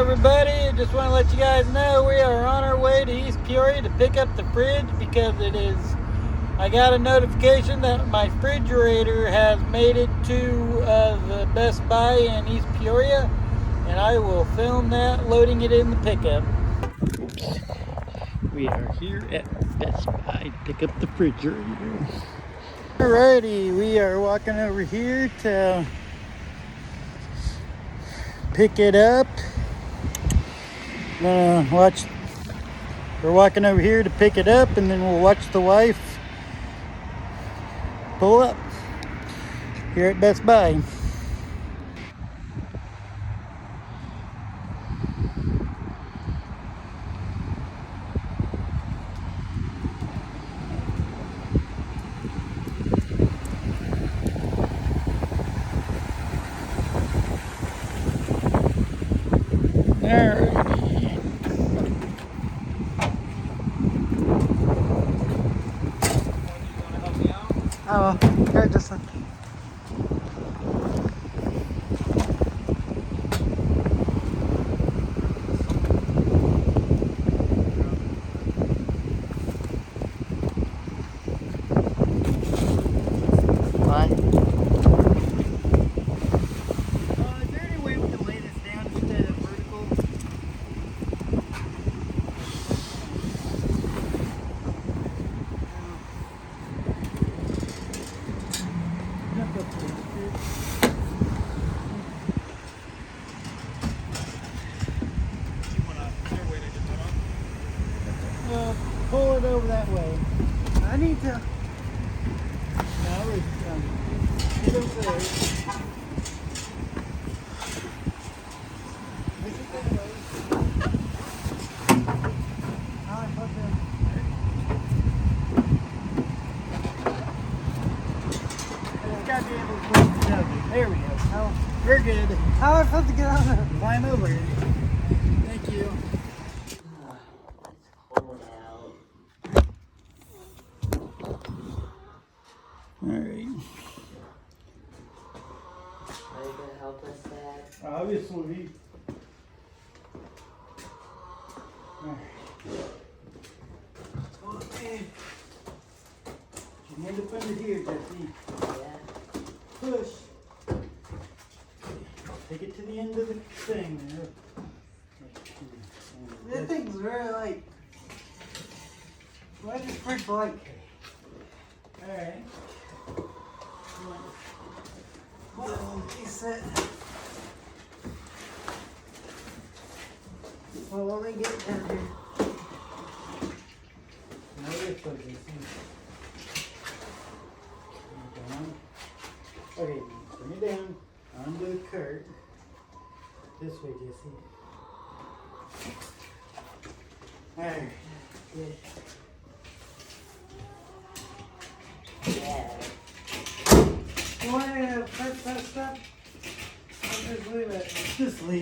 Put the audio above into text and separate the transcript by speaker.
Speaker 1: everybody. Just want to let you guys know we are on our way to East Peoria to pick up the fridge because I got a notification that my refrigerator has made it to the Best Buy in East Peoria, and I will film that loading it in the pickup. Oops. We are here at Best Buy to pick up the refrigerator. Alrighty, we are walking over here to pick it up. We're walking over here to pick it up, and then we'll watch the wife pull up here at Best Buy. Alrighty. Oh, here, just a... Why? Is there any way we can lay this down instead of vertical? Pull it over that way. I need to... No, it's get over there. Make it that way. It's got to be able to pull it together. There we go. Oh, we're good. How am I supposed to get on there? Climb over it. Thank you. Alright.
Speaker 2: Are you gonna help us, Dad?
Speaker 1: Obviously. Okay. You need to put it here, Jesse.
Speaker 2: Yeah.
Speaker 1: Push. Take it to the end of the thing there.
Speaker 3: That thing's very light. Why is this fridge light?
Speaker 1: Alright.
Speaker 3: He said, well, let me get down here.
Speaker 1: Now this way, Jesse. Okay, bring it down. Onto the cart. This way, Jesse. Alright.
Speaker 2: Good. Yeah.
Speaker 3: You want to press that stuff? I'll just leave it.
Speaker 1: Just leave